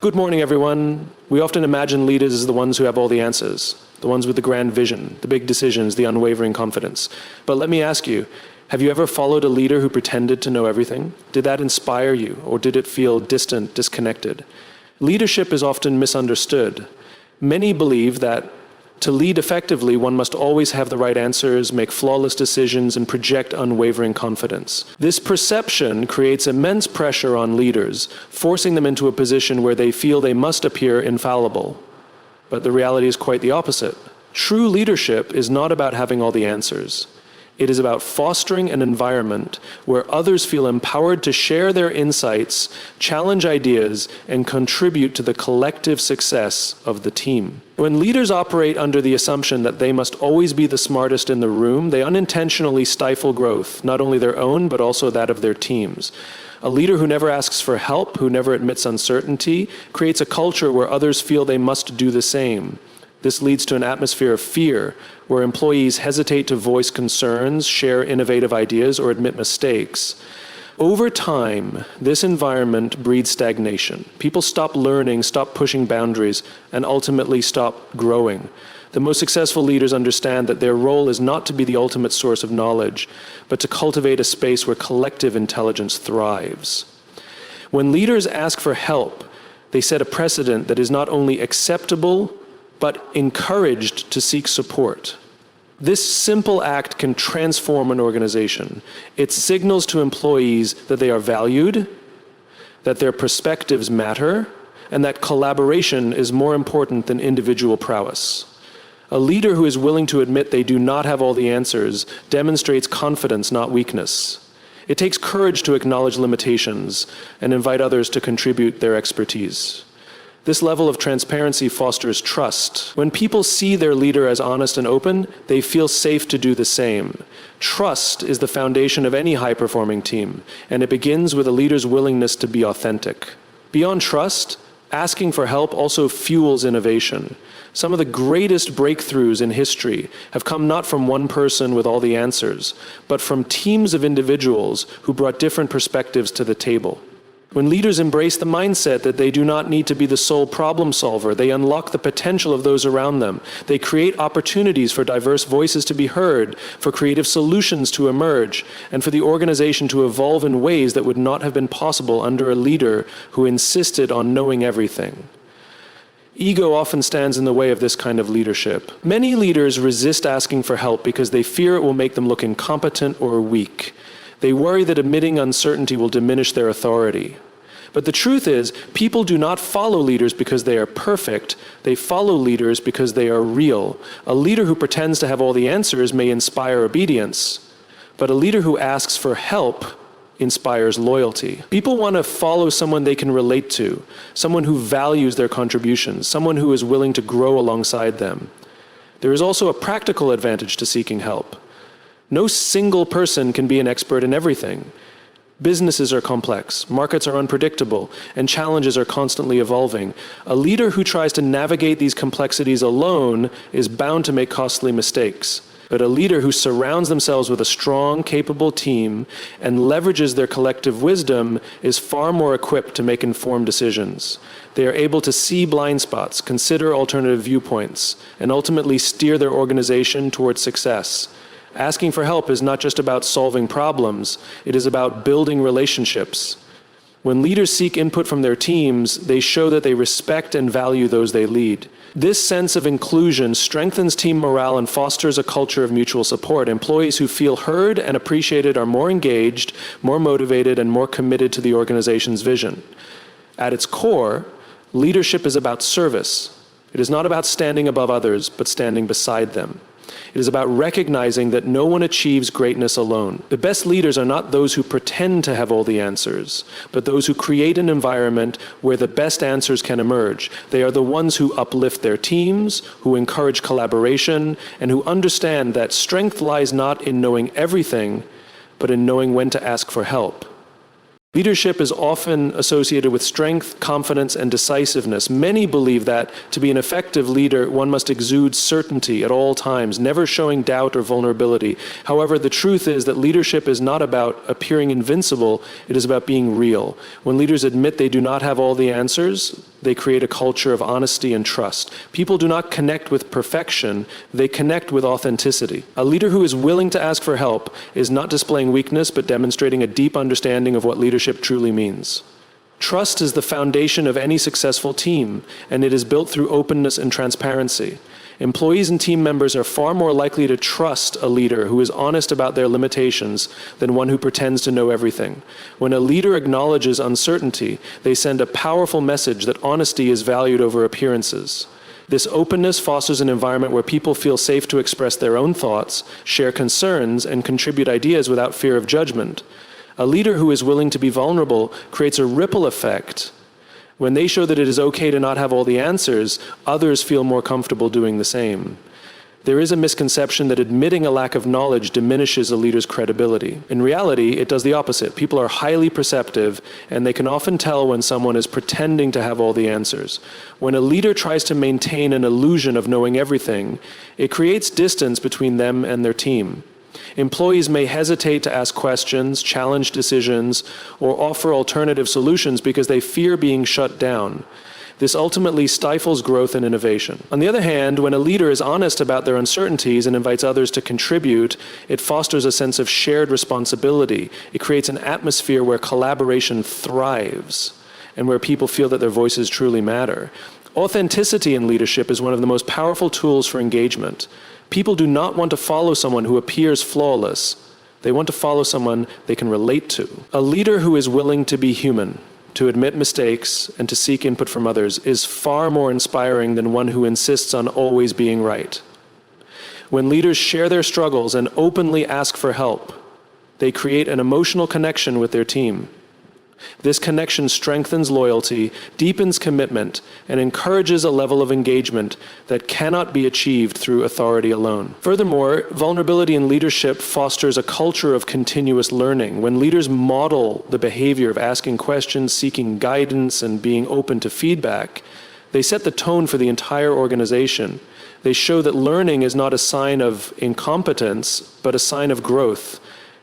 Good morning, everyone. We often imagine leaders as the ones who have all the answers, the ones with the grand vision, the big decisions, the unwavering confidence. But let me ask you, have you ever followed a leader who pretended to know everything? Did that inspire you, or did it feel distant, disconnected? Leadership is often misunderstood. Many believe that to lead effectively, one must always have the right answers, make flawless decisions, and project unwavering confidence. This perception creates immense pressure on leaders, forcing them into a position where they feel they must appear infallible. But the reality is quite the opposite. True leadership is not about having all the answers. It is about fostering an environment where others feel empowered to share their insights, challenge ideas, and contribute to the collective success of the team. When leaders operate under the assumption that they must always be the smartest in the room, they unintentionally stifle growth, not only their own, but also that of their teams. A leader who never asks for help, who never admits uncertainty, creates a culture where others feel they must do the same. This leads to an atmosphere of fear, where employees hesitate to voice concerns, share innovative ideas, or admit mistakes. Over time, this environment breeds stagnation. People stop learning, stop pushing boundaries, and ultimately stop growing. The most successful leaders understand that their role is not to be the ultimate source of knowledge, but to cultivate a space where collective intelligence thrives. When leaders ask for help, they set a precedent that is not only acceptable, but encouraged to seek support. This simple act can transform an organization. It signals to employees that they are valued, that their perspectives matter, and that collaboration is more important than individual prowess. A leader who is willing to admit they do not have all the answers demonstrates confidence, not weakness. It takes courage to acknowledge limitations and invite others to contribute their expertise. This level of transparency fosters trust. When people see their leader as honest and open, they feel safe to do the same. Trust is the foundation of any high-performing team, and it begins with a leader's willingness to be authentic. Beyond trust, asking for help also fuels innovation. Some of the greatest breakthroughs in history have come not from one person with all the answers, but from teams of individuals who brought different perspectives to the table. When leaders embrace the mindset that they do not need to be the sole problem solver, they unlock the potential of those around them. They create opportunities for diverse voices to be heard, for creative solutions to emerge, and for the organization to evolve in ways that would not have been possible under a leader who insisted on knowing everything. Ego often stands in the way of this kind of leadership. Many leaders resist asking for help because they fear it will make them look incompetent or weak. They worry that admitting uncertainty will diminish their authority. But the truth is, people do not follow leaders because they are perfect. They follow leaders because they are real. A leader who pretends to have all the answers may inspire obedience, but a leader who asks for help inspires loyalty. People want to follow someone they can relate to, someone who values their contributions, someone who is willing to grow alongside them. There is also a practical advantage to seeking help. No single person can be an expert in everything. Businesses are complex, markets are unpredictable, and challenges are constantly evolving. A leader who tries to navigate these complexities alone is bound to make costly mistakes. But a leader who surrounds themselves with a strong, capable team and leverages their collective wisdom is far more equipped to make informed decisions. They are able to see blind spots, consider alternative viewpoints, and ultimately steer their organization towards success. Asking for help is not just about solving problems, it is about building relationships. When leaders seek input from their teams, they show that they respect and value those they lead. This sense of inclusion strengthens team morale and fosters a culture of mutual support. Employees who feel heard and appreciated are more engaged, more motivated, and more committed to the organization's vision. At its core, leadership is about service. It is not about standing above others, but standing beside them. It is about recognizing that no one achieves greatness alone. The best leaders are not those who pretend to have all the answers, but those who create an environment where the best answers can emerge. They are the ones who uplift their teams, who encourage collaboration, and who understand that strength lies not in knowing everything, but in knowing when to ask for help. Leadership is often associated with strength, confidence, and decisiveness. Many believe that to be an effective leader, one must exude certainty at all times, never showing doubt or vulnerability. However, the truth is that leadership is not about appearing invincible, it is about being real. When leaders admit they do not have all the answers, they create a culture of honesty and trust. People do not connect with perfection, they connect with authenticity. A leader who is willing to ask for help is not displaying weakness, but demonstrating a deep understanding of what leadership truly means. Trust is the foundation of any successful team, and it is built through openness and transparency. Employees and team members are far more likely to trust a leader who is honest about their limitations than one who pretends to know everything. When a leader acknowledges uncertainty, they send a powerful message that honesty is valued over appearances. This openness fosters an environment where people feel safe to express their own thoughts, share concerns, and contribute ideas without fear of judgment. A leader who is willing to be vulnerable creates a ripple effect. When they show that it is okay to not have all the answers, others feel more comfortable doing the same. There is a misconception that admitting a lack of knowledge diminishes a leader's credibility. In reality, it does the opposite. People are highly perceptive, and they can often tell when someone is pretending to have all the answers. When a leader tries to maintain an illusion of knowing everything, it creates distance between them and their team. Employees may hesitate to ask questions, challenge decisions, or offer alternative solutions because they fear being shut down. This ultimately stifles growth and innovation. On the other hand, when a leader is honest about their uncertainties and invites others to contribute, it fosters a sense of shared responsibility. It creates an atmosphere where collaboration thrives and where people feel that their voices truly matter. Authenticity in leadership is one of the most powerful tools for engagement. People do not want to follow someone who appears flawless. They want to follow someone they can relate to. A leader who is willing to be human, to admit mistakes, and to seek input from others is far more inspiring than one who insists on always being right. When leaders share their struggles and openly ask for help, they create an emotional connection with their team. This connection strengthens loyalty, deepens commitment, and encourages a level of engagement that cannot be achieved through authority alone. Furthermore, vulnerability in leadership fosters a culture of continuous learning. When leaders model the behavior of asking questions, seeking guidance, and being open to feedback, they set the tone for the entire organization. They show that learning is not a sign of incompetence, but a sign of growth.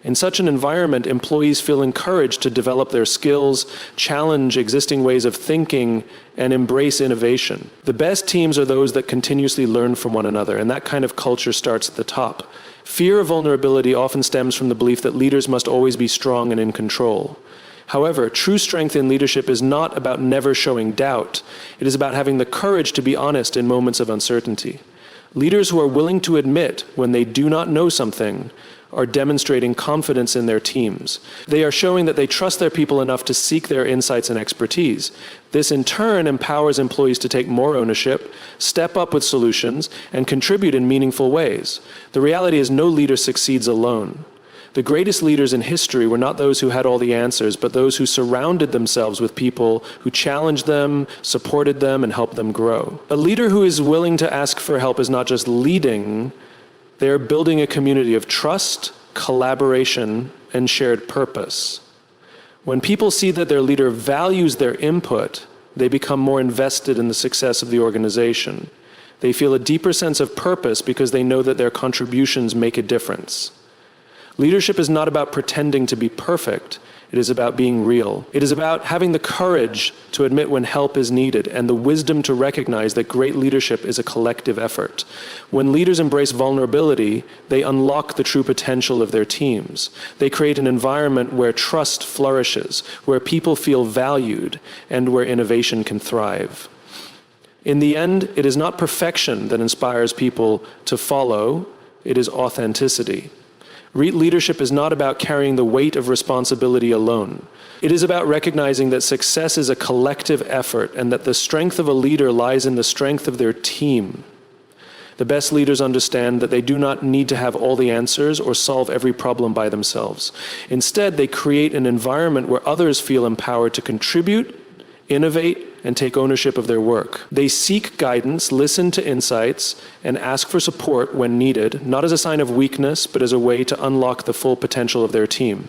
In such an environment, employees feel encouraged to develop their skills, challenge existing ways of thinking, and embrace innovation. The best teams are those that continuously learn from one another, and that kind of culture starts at the top. Fear of vulnerability often stems from the belief that leaders must always be strong and in control. However, true strength in leadership is not about never showing doubt. It is about having the courage to be honest in moments of uncertainty. Leaders who are willing to admit when they do not know something are demonstrating confidence in their teams. They are showing that they trust their people enough to seek their insights and expertise. This in turn empowers employees to take more ownership, step up with solutions, and contribute in meaningful ways. The reality is no leader succeeds alone. The greatest leaders in history were not those who had all the answers, but those who surrounded themselves with people who challenged them, supported them, and helped them grow. A leader who is willing to ask for help is not just leading, they are building a community of trust, collaboration, and shared purpose. When people see that their leader values their input, they become more invested in the success of the organization. They feel a deeper sense of purpose because they know that their contributions make a difference. Leadership is not about pretending to be perfect. It is about being real. It is about having the courage to admit when help is needed and the wisdom to recognize that great leadership is a collective effort. When leaders embrace vulnerability, they unlock the true potential of their teams. They create an environment where trust flourishes, where people feel valued, and where innovation can thrive. In the end, it is not perfection that inspires people to follow, it is authenticity. Leadership is not about carrying the weight of responsibility alone. It is about recognizing that success is a collective effort and that the strength of a leader lies in the strength of their team. The best leaders understand that they do not need to have all the answers or solve every problem by themselves. Instead, they create an environment where others feel empowered to contribute, innovate, and take ownership of their work. They seek guidance, listen to insights, and ask for support when needed, not as a sign of weakness, but as a way to unlock the full potential of their team.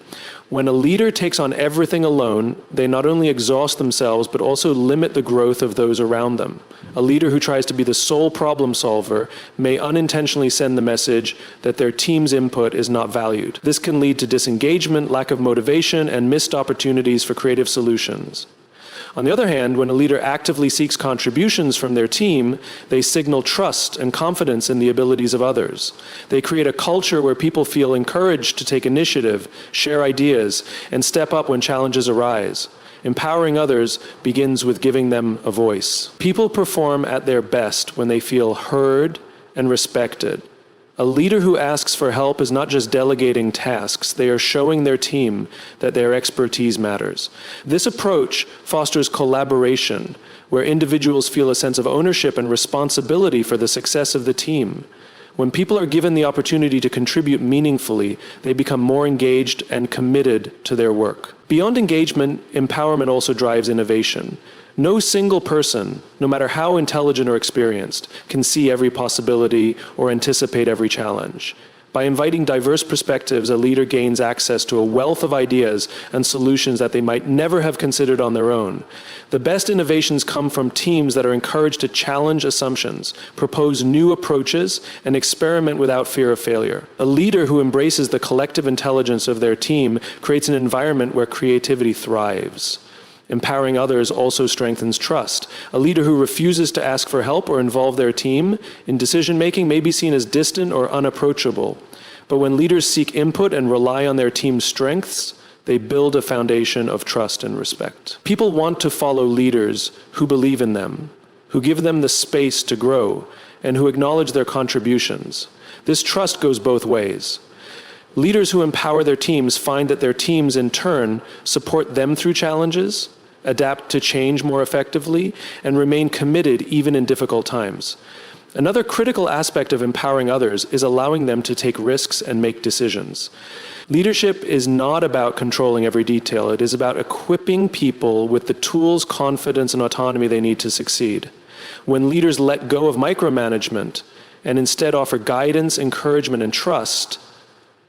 When a leader takes on everything alone, they not only exhaust themselves, but also limit the growth of those around them. A leader who tries to be the sole problem solver may unintentionally send the message that their team's input is not valued. This can lead to disengagement, lack of motivation, and missed opportunities for creative solutions. On the other hand, when a leader actively seeks contributions from their team, they signal trust and confidence in the abilities of others. They create a culture where people feel encouraged to take initiative, share ideas, and step up when challenges arise. Empowering others begins with giving them a voice. People perform at their best when they feel heard and respected. A leader who asks for help is not just delegating tasks, they are showing their team that their expertise matters. This approach fosters collaboration, where individuals feel a sense of ownership and responsibility for the success of the team. When people are given the opportunity to contribute meaningfully, they become more engaged and committed to their work. Beyond engagement, empowerment also drives innovation. No single person, no matter how intelligent or experienced, can see every possibility or anticipate every challenge. By inviting diverse perspectives, a leader gains access to a wealth of ideas and solutions that they might never have considered on their own. The best innovations come from teams that are encouraged to challenge assumptions, propose new approaches, and experiment without fear of failure. A leader who embraces the collective intelligence of their team creates an environment where creativity thrives. Empowering others also strengthens trust. A leader who refuses to ask for help or involve their team in decision-making may be seen as distant or unapproachable. But when leaders seek input and rely on their team's strengths, they build a foundation of trust and respect. People want to follow leaders who believe in them, who give them the space to grow, and who acknowledge their contributions. This trust goes both ways. Leaders who empower their teams find that their teams, in turn, support them through challenges, adapt to change more effectively, and remain committed even in difficult times. Another critical aspect of empowering others is allowing them to take risks and make decisions. Leadership is not about controlling every detail. It is about equipping people with the tools, confidence, and autonomy they need to succeed. When leaders let go of micromanagement and instead offer guidance, encouragement, and trust,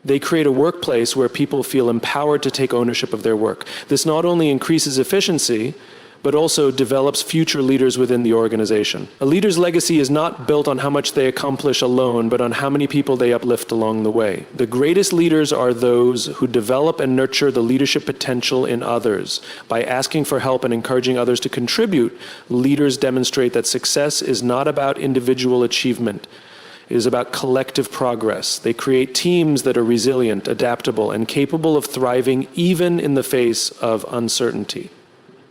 they create a workplace where people feel empowered to take ownership of their work. This not only increases efficiency, but also develops future leaders within the organization. A leader's legacy is not built on how much they accomplish alone, but on how many people they uplift along the way. The greatest leaders are those who develop and nurture the leadership potential in others. By asking for help and encouraging others to contribute, leaders demonstrate that success is not about individual achievement. It is about collective progress. They create teams that are resilient, adaptable, and capable of thriving even in the face of uncertainty.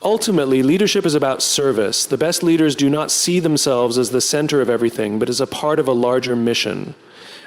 Ultimately, leadership is about service. The best leaders do not see themselves as the center of everything, but as a part of a larger mission.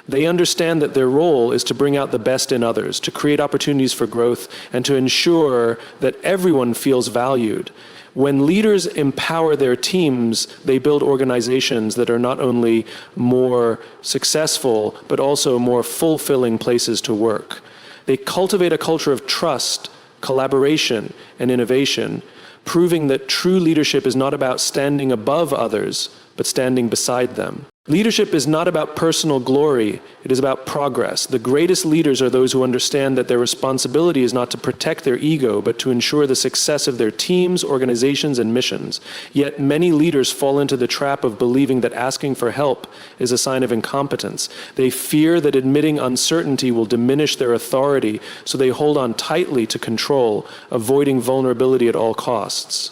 They understand that their role is to bring out the best in others, to create opportunities for growth, and to ensure that everyone feels valued. When leaders empower their teams, they build organizations that are not only more successful, but also more fulfilling places to work. They cultivate a culture of trust, collaboration, and innovation, proving that true leadership is not about standing above others, but standing beside them. Leadership is not about personal glory, it is about progress. The greatest leaders are those who understand that their responsibility is not to protect their ego, but to ensure the success of their teams, organizations, and missions. Yet many leaders fall into the trap of believing that asking for help is a sign of incompetence. They fear that admitting uncertainty will diminish their authority, so they hold on tightly to control, avoiding vulnerability at all costs.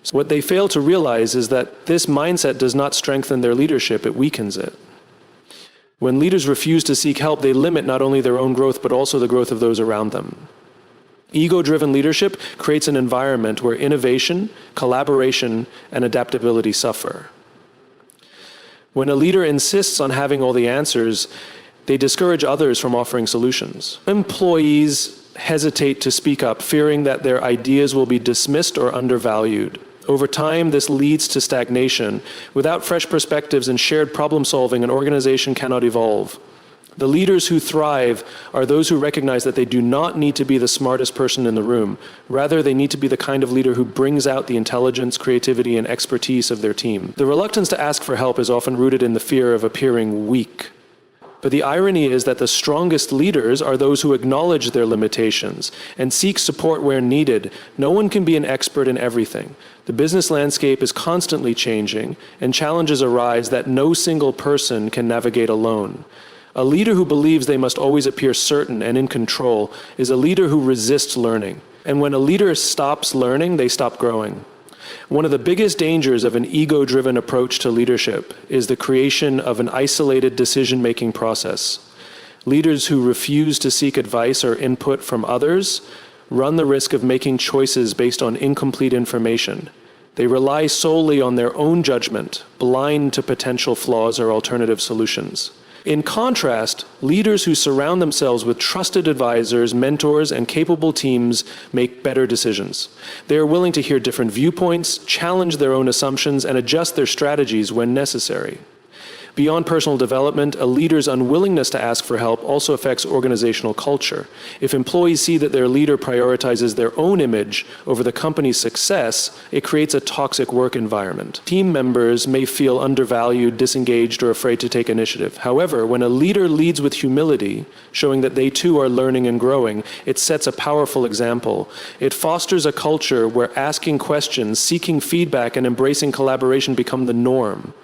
So what they fail to realize is that this mindset does not strengthen their leadership, it weakens it. When leaders refuse to seek help, they limit not only their own growth, but also the growth of those around them. Ego-driven leadership creates an environment where innovation, collaboration, and adaptability suffer. When a leader insists on having all the answers, they discourage others from offering solutions. Employees hesitate to speak up, fearing that their ideas will be dismissed or undervalued. Over time, this leads to stagnation. Without fresh perspectives and shared problem solving, an organization cannot evolve. The leaders who thrive are those who recognize that they do not need to be the smartest person in the room. Rather, they need to be the kind of leader who brings out the intelligence, creativity, and expertise of their team. The reluctance to ask for help is often rooted in the fear of appearing weak. But the irony is that the strongest leaders are those who acknowledge their limitations and seek support where needed. No one can be an expert in everything. The business landscape is constantly changing, and challenges arise that no single person can navigate alone. A leader who believes they must always appear certain and in control is a leader who resists learning. And when a leader stops learning, they stop growing. One of the biggest dangers of an ego-driven approach to leadership is the creation of an isolated decision-making process. Leaders who refuse to seek advice or input from others run the risk of making choices based on incomplete information. They rely solely on their own judgment, blind to potential flaws or alternative solutions. In contrast, leaders who surround themselves with trusted advisors, mentors, and capable teams make better decisions. They are willing to hear different viewpoints, challenge their own assumptions, and adjust their strategies when necessary. Beyond personal development, a leader's unwillingness to ask for help also affects organizational culture. If employees see that their leader prioritizes their own image over the company's success, it creates a toxic work environment. Team members may feel undervalued, disengaged, or afraid to take initiative. However, when a leader leads with humility, showing that they too are learning and growing, it sets a powerful example. It fosters a culture where asking questions, seeking feedback, and embracing collaboration become the norm.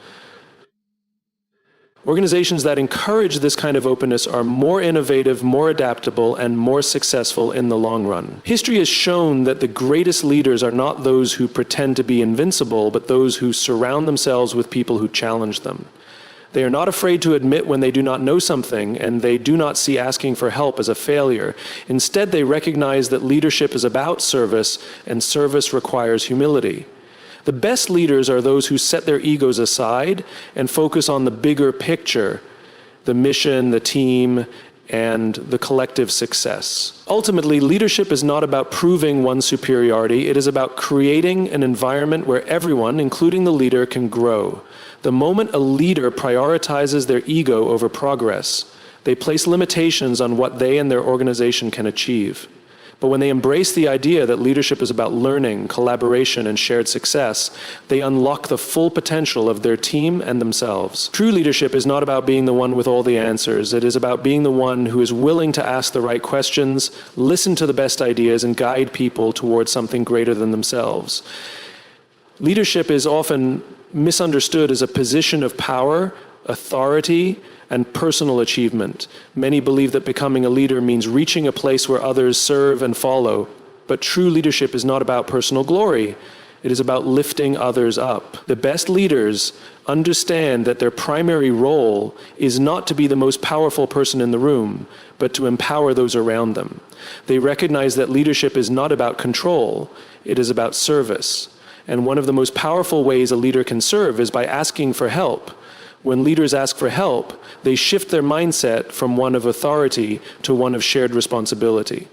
Organizations that encourage this kind of openness are more innovative, more adaptable, and more successful in the long run. History has shown that the greatest leaders are not those who pretend to be invincible, but those who surround themselves with people who challenge them. They are not afraid to admit when they do not know something, and they do not see asking for help as a failure. Instead, they recognize that leadership is about service, and service requires humility. The best leaders are those who set their egos aside and focus on the bigger picture, the mission, the team, and the collective success. Ultimately, leadership is not about proving one's superiority. It is about creating an environment where everyone, including the leader, can grow. The moment a leader prioritizes their ego over progress, they place limitations on what they and their organization can achieve. But when they embrace the idea that leadership is about learning, collaboration, and shared success, they unlock the full potential of their team and themselves. True leadership is not about being the one with all the answers. It is about being the one who is willing to ask the right questions, listen to the best ideas, and guide people towards something greater than themselves. Leadership is often misunderstood as a position of power, authority, and personal achievement. Many believe that becoming a leader means reaching a place where others serve and follow. But true leadership is not about personal glory. It is about lifting others up. The best leaders understand that their primary role is not to be the most powerful person in the room, but to empower those around them. They recognize that leadership is not about control. It is about service. And one of the most powerful ways a leader can serve is by asking for help. When leaders ask for help, they shift their mindset from one of authority to one of shared responsibility.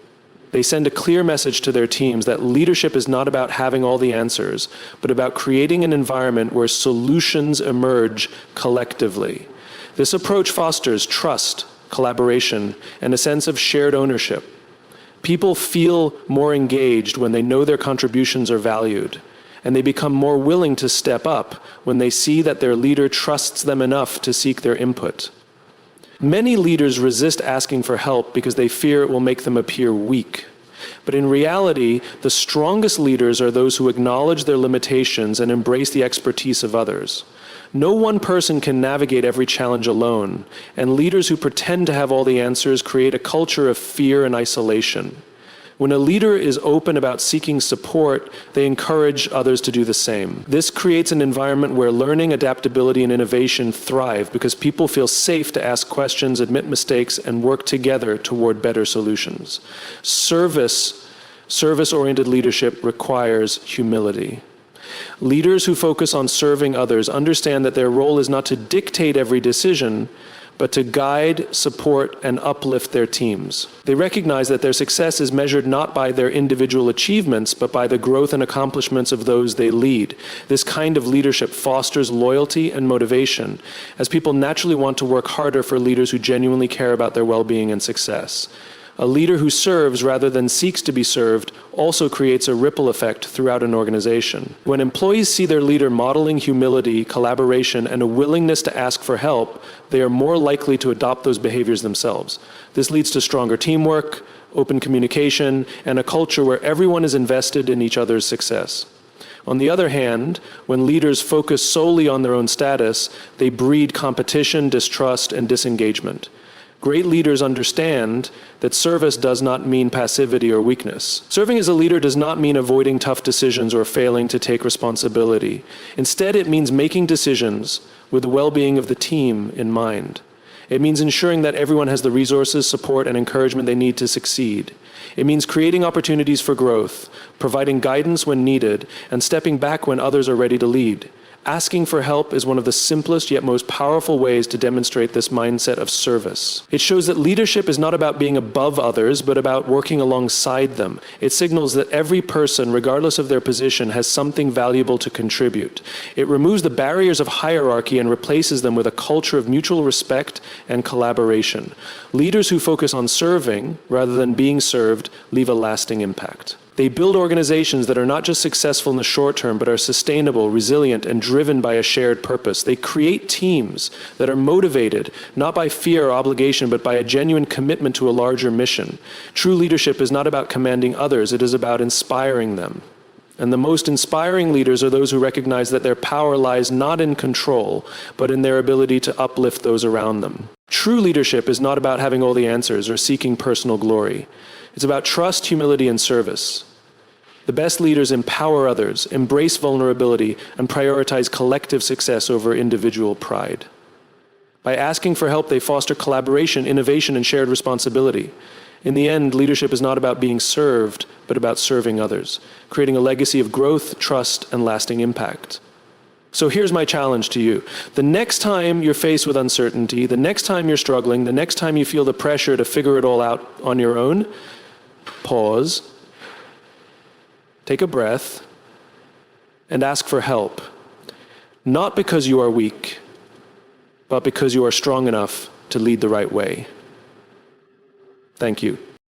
They send a clear message to their teams that leadership is not about having all the answers, but about creating an environment where solutions emerge collectively. This approach fosters trust, collaboration, and a sense of shared ownership. People feel more engaged when they know their contributions are valued. And they become more willing to step up when they see that their leader trusts them enough to seek their input. Many leaders resist asking for help because they fear it will make them appear weak. But in reality, the strongest leaders are those who acknowledge their limitations and embrace the expertise of others. No one person can navigate every challenge alone, and leaders who pretend to have all the answers create a culture of fear and isolation. When a leader is open about seeking support, they encourage others to do the same. This creates an environment where learning, adaptability, and innovation thrive because people feel safe to ask questions, admit mistakes, and work together toward better solutions. Service-oriented leadership requires humility. Leaders who focus on serving others understand that their role is not to dictate every decision, but to guide, support, and uplift their teams. They recognize that their success is measured not by their individual achievements, but by the growth and accomplishments of those they lead. This kind of leadership fosters loyalty and motivation, as people naturally want to work harder for leaders who genuinely care about their well-being and success. A leader who serves rather than seeks to be served also creates a ripple effect throughout an organization. When employees see their leader modeling humility, collaboration, and a willingness to ask for help, they are more likely to adopt those behaviors themselves. This leads to stronger teamwork, open communication, and a culture where everyone is invested in each other's success. On the other hand, when leaders focus solely on their own status, they breed competition, distrust, and disengagement. Great leaders understand that service does not mean passivity or weakness. Serving as a leader does not mean avoiding tough decisions or failing to take responsibility. Instead, it means making decisions with the well-being of the team in mind. It means ensuring that everyone has the resources, support, and encouragement they need to succeed. It means creating opportunities for growth, providing guidance when needed, and stepping back when others are ready to lead. Asking for help is one of the simplest yet most powerful ways to demonstrate this mindset of service. It shows that leadership is not about being above others, but about working alongside them. It signals that every person, regardless of their position, has something valuable to contribute. It removes the barriers of hierarchy and replaces them with a culture of mutual respect and collaboration. Leaders who focus on serving rather than being served leave a lasting impact. They build organizations that are not just successful in the short term, but are sustainable, resilient, and driven by a shared purpose. They create teams that are motivated, not by fear or obligation, but by a genuine commitment to a larger mission. True leadership is not about commanding others, it is about inspiring them. And the most inspiring leaders are those who recognize that their power lies not in control, but in their ability to uplift those around them. True leadership is not about having all the answers or seeking personal glory. It's about trust, humility, and service. The best leaders empower others, embrace vulnerability, and prioritize collective success over individual pride. By asking for help, they foster collaboration, innovation, and shared responsibility. In the end, leadership is not about being served, but about serving others, creating a legacy of growth, trust, and lasting impact. So here's my challenge to you. The next time you're faced with uncertainty, the next time you're struggling, the next time you feel the pressure to figure it all out on your own, pause, take a breath, and ask for help. Not because you are weak, but because you are strong enough to lead the right way. Thank you.